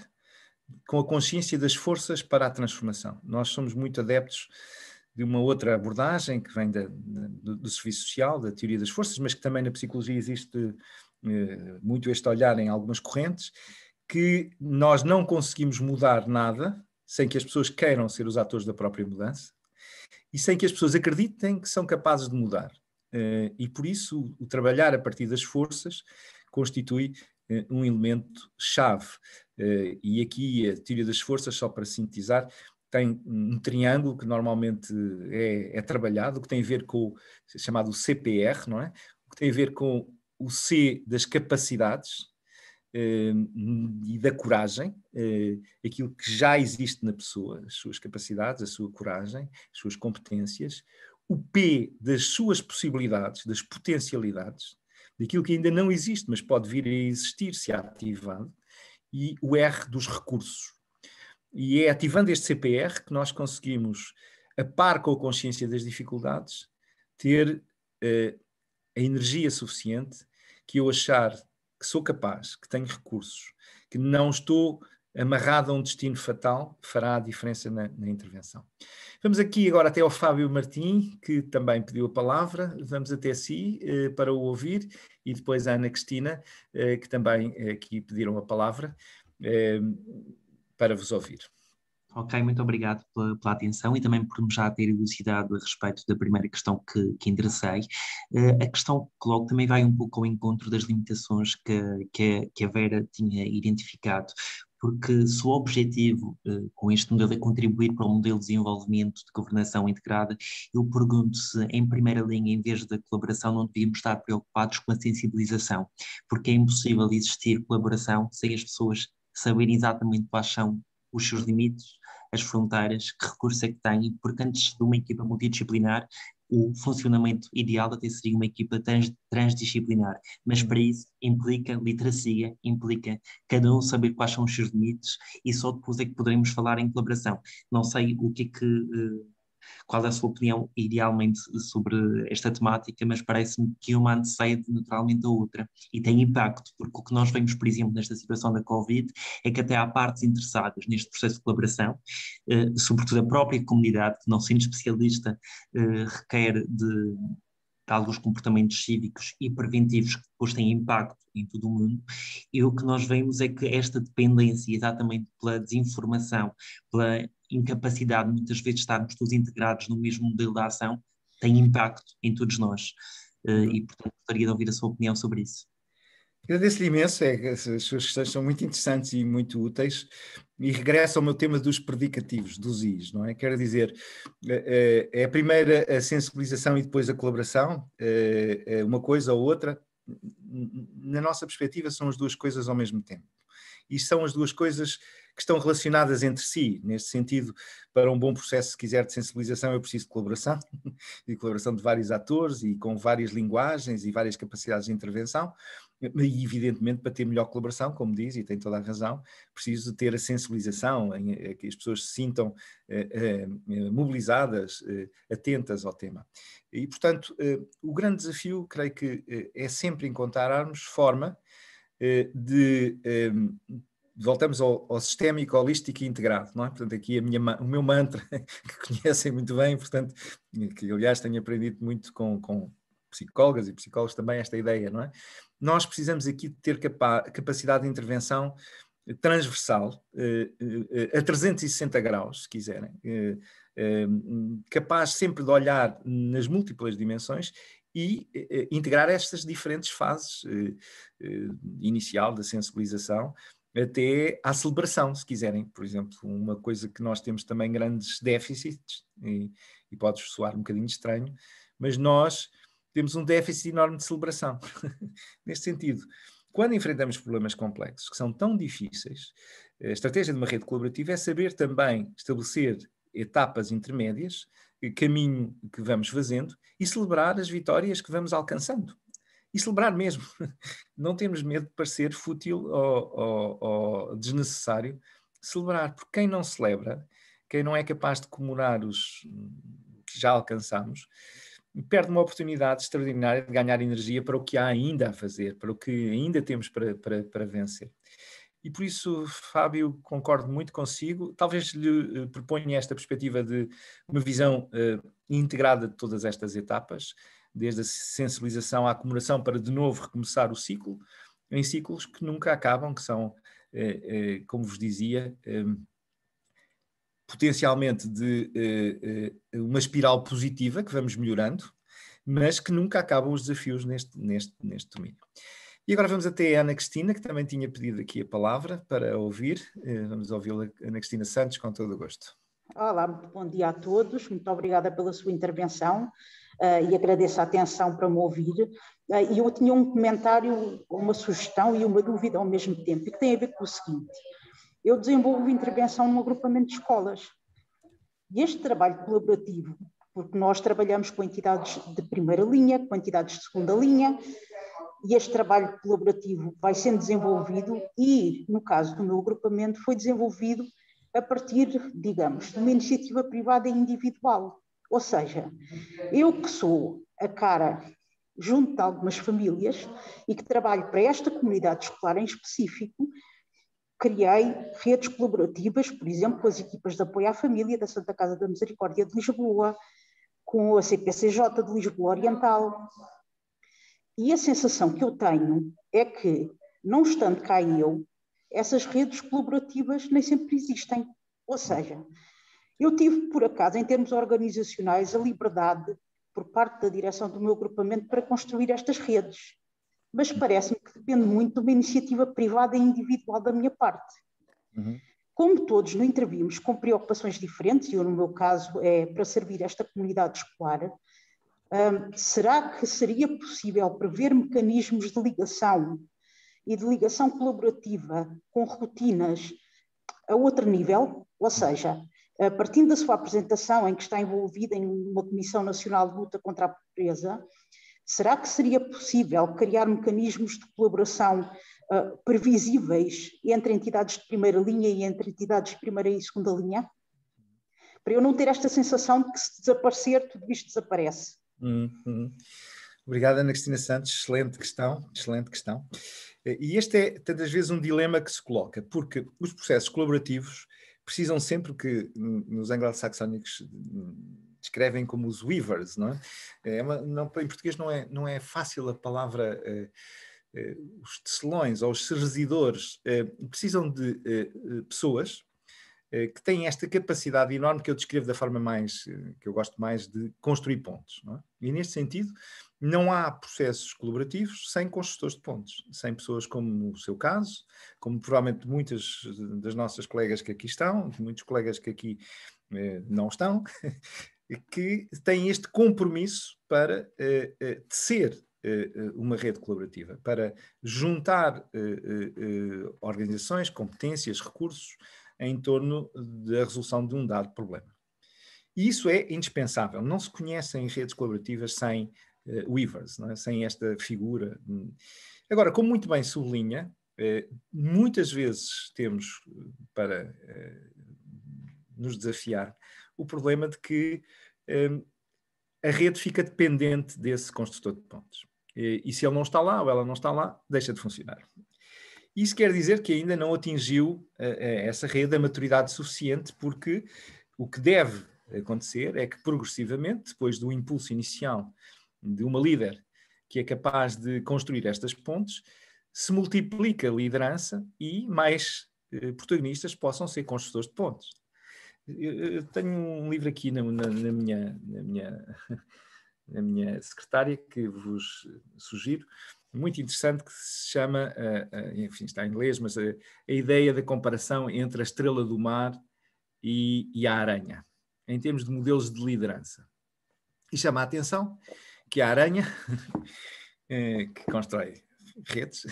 Speaker 1: com a consciência das forças para a transformação. Nós somos muito adeptos de uma outra abordagem que vem do serviço social, da teoria das forças, mas que também na psicologia existe muito este olhar em algumas correntes, que nós não conseguimos mudar nada sem que as pessoas queiram ser os atores da própria mudança e sem que as pessoas acreditem que são capazes de mudar. E por isso o trabalhar a partir das forças constitui um elemento chave. E aqui a teoria das forças, só para sintetizar, tem um triângulo que normalmente é trabalhado, que tem a ver com o chamado CPR, não é? O que tem a ver com o C das capacidades e da coragem, aquilo que já existe na pessoa, as suas capacidades, a sua coragem, as suas competências, o P das suas possibilidades, das potencialidades, daquilo que ainda não existe, mas pode vir a existir se ativado, e o R dos recursos. E é ativando este CPR que nós conseguimos, a par com a consciência das dificuldades, ter a energia suficiente que eu achar que sou capaz, que tenho recursos, que não estou amarrado a um destino fatal, fará a diferença na intervenção. Vamos aqui agora até ao Fábio Martim, que também pediu a palavra. Vamos até si para o ouvir, e depois a Ana Cristina, que também aqui pediram a palavra, para vos ouvir.
Speaker 4: Ok, muito obrigado pela atenção e também por me já ter elucidado a respeito da primeira questão que enderecei. A questão que coloco também vai um pouco ao encontro das limitações que a Vera tinha identificado, porque se o objetivo com este modelo é contribuir para o modelo de desenvolvimento de governação integrada, eu pergunto se em primeira linha, em vez da colaboração, não devíamos estar preocupados com a sensibilização, porque é impossível existir colaboração sem as pessoas saberem exatamente quais são os seus limites, as fronteiras, que recursos é que têm, porque antes de uma equipa multidisciplinar, o funcionamento ideal até seria uma equipa transdisciplinar, mas para isso implica literacia, implica cada um saber quais são os seus limites e só depois é que poderemos falar em colaboração. Não sei o que é que... qual é a sua opinião idealmente sobre esta temática, mas parece-me que uma antecede naturalmente a outra e tem impacto, porque o que nós vemos, por exemplo, nesta situação da Covid, é que até há partes interessadas neste processo de colaboração, sobretudo a própria comunidade, que não sendo especialista, requer de alguns comportamentos cívicos e preventivos que depois têm impacto em todo o mundo, e o que nós vemos é que esta dependência, exatamente pela desinformação, pela incapacidade muitas vezes de estarmos todos integrados no mesmo modelo de ação, tem impacto em todos nós. E, portanto, gostaria de ouvir a sua opinião sobre isso.
Speaker 1: Agradeço-lhe imenso, as suas questões são muito interessantes e muito úteis, e regresso ao meu tema dos predicativos, dos Is, não é? Quero dizer, é a primeira a sensibilização e depois a colaboração, uma coisa ou outra, na nossa perspectiva são as duas coisas ao mesmo tempo. E são as duas coisas que estão relacionadas entre si, neste sentido, para um bom processo, se quiser, de sensibilização, é preciso colaboração, e colaboração de vários atores, e com várias linguagens e várias capacidades de intervenção, e evidentemente para ter melhor colaboração, como diz, e tem toda a razão, preciso ter a sensibilização, que as pessoas se sintam mobilizadas, atentas ao tema. E, portanto, o grande desafio, creio que é sempre encontrarmos forma voltamos ao sistémico, holístico e integrado, não é? Portanto, aqui o meu mantra, que conhecem muito bem, portanto, que aliás tenho aprendido muito com psicólogas e psicólogos também esta ideia, não é? Nós precisamos aqui de ter capacidade de intervenção transversal, a 360 graus, se quiserem, capaz sempre de olhar nas múltiplas dimensões e integrar estas diferentes fases, inicial da sensibilização, até à celebração, se quiserem. Por exemplo, uma coisa que nós temos também grandes déficits, e pode soar um bocadinho estranho, mas nós temos um déficit enorme de celebração. Neste sentido, quando enfrentamos problemas complexos, que são tão difíceis, a estratégia de uma rede colaborativa é saber também estabelecer etapas intermédias, caminho que vamos fazendo, e celebrar as vitórias que vamos alcançando. E celebrar mesmo. Não temos medo de parecer fútil ou desnecessário celebrar, porque quem não celebra quem não é capaz de comemorar os que já alcançamos, perde uma oportunidade extraordinária de ganhar energia para o que há ainda a fazer, para o que ainda temos para vencer. E por isso, Fábio, concordo muito consigo. Talvez lhe proponha esta perspectiva de uma visão integrada de todas estas etapas, desde a sensibilização à comemoração para de novo recomeçar o ciclo, em ciclos que nunca acabam, que são, como vos dizia, potencialmente de uma espiral positiva, que vamos melhorando, mas que nunca acabam os desafios neste domínio. E agora vamos até a Ana Cristina, que também tinha pedido aqui a palavra para ouvir. Vamos ouvi-la, Ana Cristina Santos, com todo o gosto.
Speaker 5: Olá, bom dia a todos. Muito obrigada pela sua intervenção e agradeço a atenção para me ouvir. E eu tinha um comentário, uma sugestão e uma dúvida ao mesmo tempo, e que tem a ver com o seguinte. Eu desenvolvo intervenção num agrupamento de escolas. E este trabalho colaborativo, porque nós trabalhamos com entidades de primeira linha, com entidades de segunda linha, e este trabalho colaborativo vai sendo desenvolvido e, no caso do meu agrupamento, foi desenvolvido a partir, digamos, de uma iniciativa privada e individual. Ou seja, eu que sou a cara junto de algumas famílias e que trabalho para esta comunidade escolar em específico, criei redes colaborativas, por exemplo, com as equipas de apoio à família da Santa Casa da Misericórdia de Lisboa, com a CPCJ de Lisboa Oriental. E a sensação que eu tenho é que, não estando cá eu, essas redes colaborativas nem sempre existem. Ou seja, eu tive, por acaso, em termos organizacionais, a liberdade, por parte da direção do meu agrupamento, para construir estas redes. Mas parece-me que depende muito de uma iniciativa privada e individual da minha parte.
Speaker 1: Uhum.
Speaker 5: Como todos não intervimos com preocupações diferentes, e eu, no meu caso, é para servir esta comunidade escolar, será que seria possível prever mecanismos de ligação e de ligação colaborativa com rotinas a outro nível? Ou seja, partindo da sua apresentação em que está envolvida em uma Comissão Nacional de Luta contra a Pobreza, será que seria possível criar mecanismos de colaboração previsíveis entre entidades de primeira linha e entre entidades de primeira e segunda linha? Para eu não ter esta sensação de que se desaparecer, tudo isto desaparece.
Speaker 1: Obrigado, Ana Cristina Santos. Excelente questão, excelente questão. E este é, tantas vezes, um dilema que se coloca, porque os processos colaborativos precisam sempre, que nos anglo-saxónicos descrevem como os weavers, não é? Em português não é fácil a palavra, os tecelões ou os servidores precisam de pessoas que têm esta capacidade enorme que eu descrevo da forma que eu gosto mais, de construir pontos, não é? E neste sentido, não há processos colaborativos sem construtores de pontos, sem pessoas como o seu caso, como provavelmente muitas das nossas colegas que aqui estão, muitos colegas que aqui não estão, que têm este compromisso para tecer uma rede colaborativa, para juntar organizações, competências, recursos em torno da resolução de um dado problema. E isso é indispensável. Não se conhecem redes colaborativas sem weavers, não é? Sem esta figura. Agora, como muito bem sublinha, muitas vezes temos para nos desafiar o problema de que a rede fica dependente desse construtor de pontos. E se ele não está lá ou ela não está lá, deixa de funcionar. Isso quer dizer que ainda não atingiu essa rede a maturidade suficiente, porque o que deve acontecer é que progressivamente, depois do impulso inicial de uma líder que é capaz de construir estas pontes, se multiplica a liderança e mais protagonistas possam ser construtores de pontes. Eu tenho um livro aqui na minha secretária que vos sugiro, muito interessante, que se chama, enfim, está em inglês, mas a ideia da comparação entre a estrela do mar e a aranha, em termos de modelos de liderança. E chama a atenção que a aranha, que constrói redes,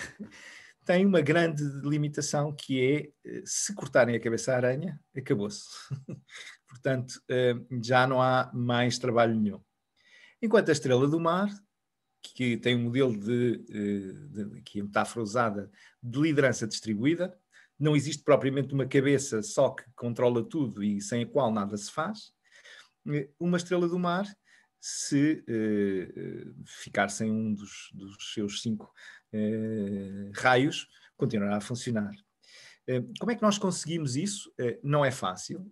Speaker 1: tem uma grande limitação, que é, se cortarem a cabeça à aranha, acabou-se. Portanto, já não há mais trabalho nenhum. Enquanto a estrela do mar, que tem um modelo que é metáfora usada, de liderança distribuída, não existe propriamente uma cabeça só que controla tudo e sem a qual nada se faz. Uma estrela do mar, se ficar sem um dos seus 5 raios, continuará a funcionar. Como é que nós conseguimos isso? Não é fácil,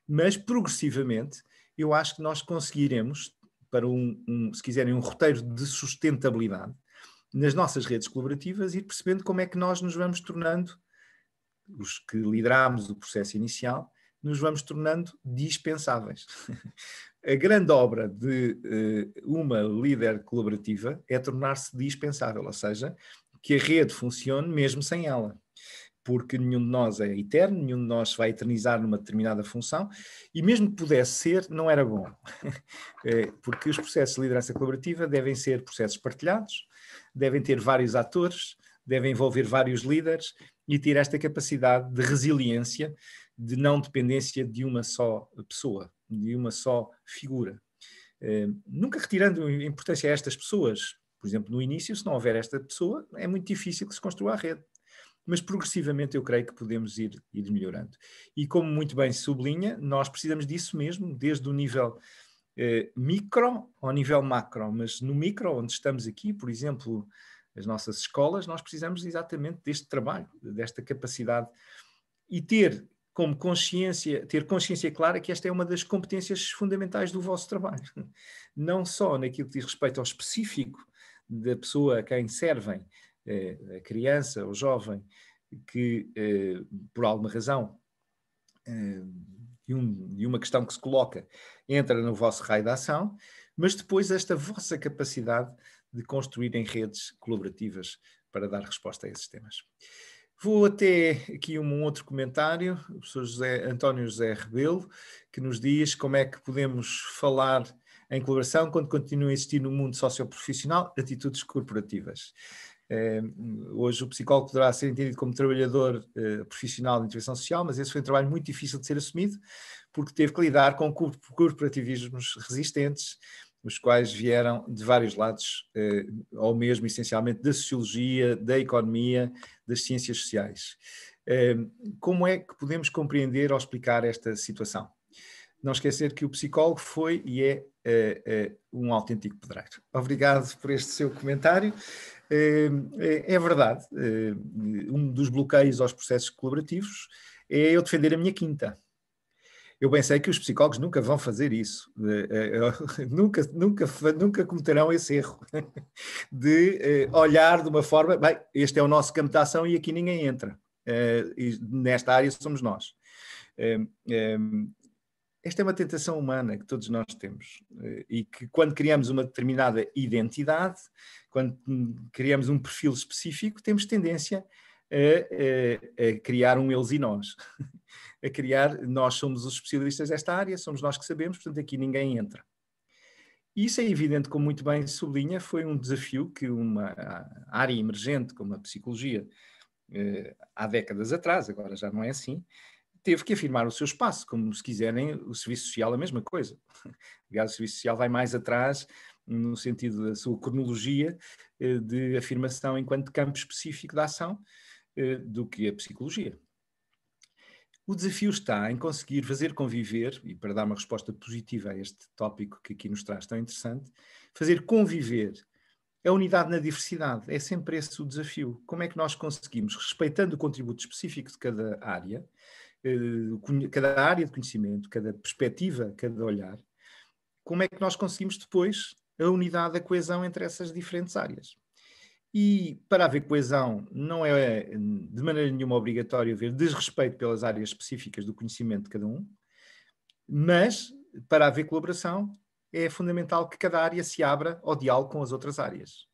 Speaker 1: mas progressivamente eu acho que nós conseguiremos, para se quiserem, um roteiro de sustentabilidade nas nossas redes colaborativas, ir percebendo como é que nós nos vamos tornando, os que liderámos o processo inicial, nos vamos tornando dispensáveis. A grande obra de uma líder colaborativa é tornar-se dispensável, ou seja, que a rede funcione mesmo sem ela. Porque nenhum de nós é eterno, nenhum de nós vai eternizar numa determinada função, e mesmo que pudesse ser, não era bom. Porque os processos de liderança colaborativa devem ser processos partilhados, devem ter vários atores, devem envolver vários líderes e ter esta capacidade de resiliência, de não dependência de uma só pessoa, de uma só figura. Nunca retirando importância a estas pessoas. Por exemplo, no início, se não houver esta pessoa, é muito difícil que se construa a rede. Mas progressivamente eu creio que podemos ir melhorando. E como muito bem se sublinha, nós precisamos disso mesmo, desde o nível micro ao nível macro. Mas no micro, onde estamos aqui, por exemplo, as nossas escolas, nós precisamos exatamente deste trabalho, desta capacidade e ter consciência clara que esta é uma das competências fundamentais do vosso trabalho. Não só naquilo que diz respeito ao específico da pessoa a quem servem, a criança, o jovem, que por alguma razão e uma questão que se coloca entra no vosso raio de ação, mas depois esta vossa capacidade de construírem redes colaborativas para dar resposta a esses temas. Vou até aqui um outro comentário, o professor António José Rebelo, que nos diz como é que podemos falar em colaboração quando continua a existir no mundo socioprofissional atitudes corporativas. Hoje o psicólogo poderá ser entendido como trabalhador profissional de intervenção social, mas esse foi um trabalho muito difícil de ser assumido, porque teve que lidar com corporativismos resistentes, os quais vieram de vários lados, ou mesmo essencialmente da sociologia, da economia, das ciências sociais. Como é que podemos compreender ou explicar esta situação? Não esquecer que o psicólogo foi e é um autêntico pedreiro. Obrigado por este seu comentário. É verdade, um dos bloqueios aos processos colaborativos é eu defender a minha quinta. Eu bem sei que os psicólogos nunca vão fazer isso, nunca cometerão esse erro de olhar de uma forma, bem, este é o nosso campo de ação e aqui ninguém entra, e nesta área somos nós. Esta é uma tentação humana que todos nós temos e que quando criamos uma determinada identidade, quando criamos um perfil específico, temos tendência a criar um eles e nós. A criar, nós somos os especialistas desta área, somos nós que sabemos, portanto aqui ninguém entra. E isso é evidente, como muito bem sublinha, foi um desafio que uma área emergente como a psicologia, há décadas atrás, agora já não é assim, teve que afirmar o seu espaço, como se quiserem o serviço social a mesma coisa. Aliás, o serviço social vai mais atrás no sentido da sua cronologia de afirmação enquanto campo específico da ação do que a psicologia. O desafio está em conseguir fazer conviver, e para dar uma resposta positiva a este tópico que aqui nos traz tão interessante, fazer conviver a unidade na diversidade. É sempre esse o desafio. Como é que nós conseguimos, respeitando o contributo específico de cada área de conhecimento, cada perspectiva, cada olhar, como é que nós conseguimos depois a unidade, a coesão entre essas diferentes áreas? E para haver coesão não é de maneira nenhuma obrigatório haver desrespeito pelas áreas específicas do conhecimento de cada um, mas para haver colaboração é fundamental que cada área se abra ao diálogo com as outras áreas.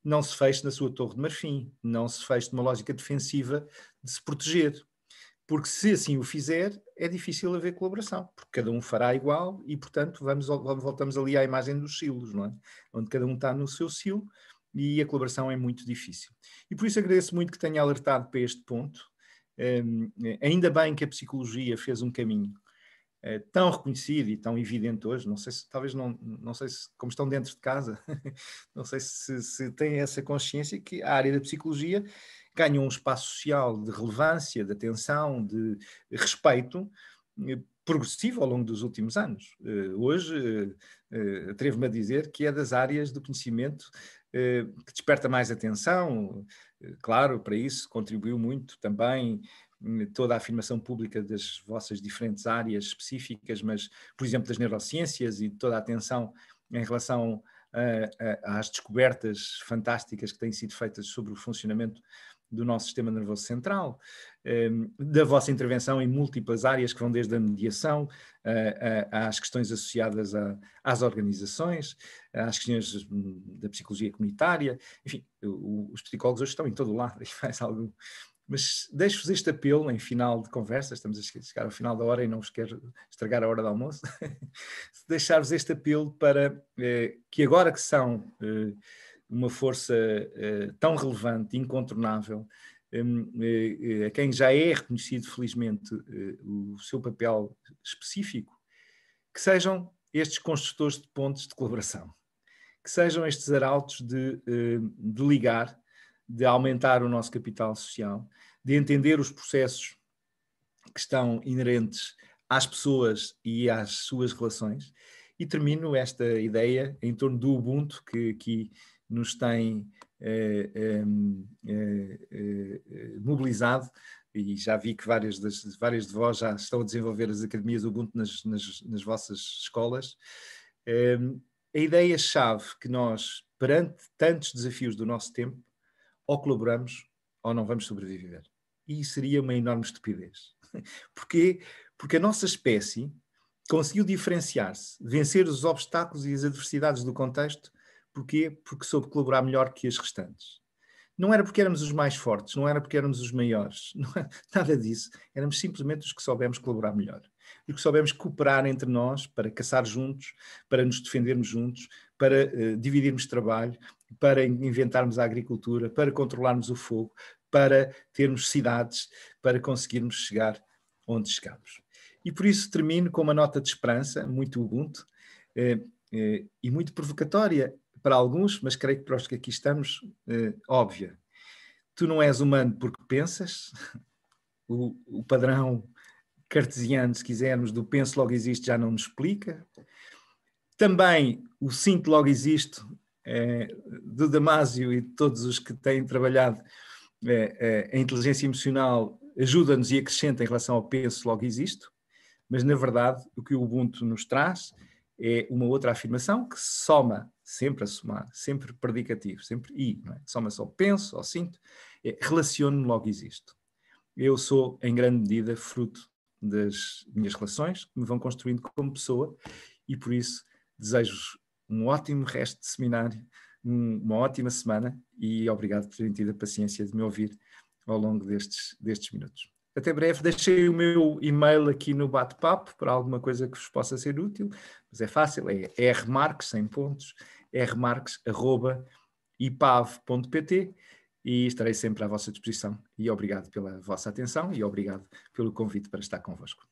Speaker 1: Não se feche na sua torre de marfim, não se feche numa lógica defensiva de se proteger, porque se assim o fizer é difícil haver colaboração, porque cada um fará igual e, portanto, voltamos ali à imagem dos silos, não é? Onde cada um está no seu silo, e a colaboração é muito difícil. E por isso agradeço muito que tenha alertado para este ponto. Ainda bem que a psicologia fez um caminho tão reconhecido e tão evidente hoje, não sei se, talvez não sei se, como estão dentro de casa, não sei se têm essa consciência que a área da psicologia ganham um espaço social de relevância, de atenção, de respeito, progressivo ao longo dos últimos anos. Hoje, atrevo-me a dizer que é das áreas do conhecimento que desperta mais atenção. Claro, para isso contribuiu muito também toda a afirmação pública das vossas diferentes áreas específicas, mas, por exemplo, das neurociências e toda a atenção em relação às descobertas fantásticas que têm sido feitas sobre o funcionamento do nosso sistema nervoso central, da vossa intervenção em múltiplas áreas que vão desde a mediação às questões associadas às organizações, às questões da psicologia comunitária, enfim, os psicólogos hoje estão em todo o lado, e mais algum. Mas deixo-vos este apelo em final de conversa, estamos a chegar ao final da hora e não vos quero estragar a hora do almoço, deixar-vos este apelo para que agora que são uma força tão relevante, incontornável, a quem já é reconhecido felizmente o seu papel específico, que sejam estes construtores de pontes de colaboração, que sejam estes arautos de ligar, de aumentar o nosso capital social, de entender os processos que estão inerentes às pessoas e às suas relações. E termino esta ideia em torno do Ubuntu, que aqui nos tem mobilizado, e já vi que várias de vós já estão a desenvolver as academias Ubuntu nas vossas escolas. A ideia-chave que nós, perante tantos desafios do nosso tempo, ou colaboramos ou não vamos sobreviver. E seria uma enorme estupidez. Porquê? Porque a nossa espécie conseguiu diferenciar-se, vencer os obstáculos e as adversidades do contexto. Porquê? Porque soube colaborar melhor que as restantes. Não era porque éramos os mais fortes, não era porque éramos os maiores, não era nada disso. Éramos simplesmente os que soubemos colaborar melhor. Os que soubemos cooperar entre nós para caçar juntos, para nos defendermos juntos, para dividirmos trabalho, para inventarmos a agricultura, para controlarmos o fogo, para termos cidades, para conseguirmos chegar onde chegamos. E por isso termino com uma nota de esperança, muito Ubuntu, e muito provocatória para alguns, mas creio que para os que aqui estamos, óbvia. Tu não és humano porque pensas, o padrão cartesiano, se quisermos, do penso logo existe já não nos explica. Também o sinto logo existo, do Damásio e de todos os que têm trabalhado a inteligência emocional, ajuda-nos e acrescenta em relação ao penso logo existo, mas na verdade o que o Ubuntu nos traz é uma outra afirmação que soma, sempre a somar, sempre predicativo, sempre i, não é? Soma só penso ou sinto, relaciono-me logo existo. Eu sou em grande medida fruto das minhas relações que me vão construindo como pessoa e por isso desejo-vos um ótimo resto de seminário, uma ótima semana e obrigado por terem tido a paciência de me ouvir ao longo destes minutos. Até breve. Deixei o meu e-mail aqui no bate-papo para alguma coisa que vos possa ser útil, mas é fácil, é rmarques, sem pontos, rmarques@ipav.pt e estarei sempre à vossa disposição. E obrigado pela vossa atenção e obrigado pelo convite para estar convosco.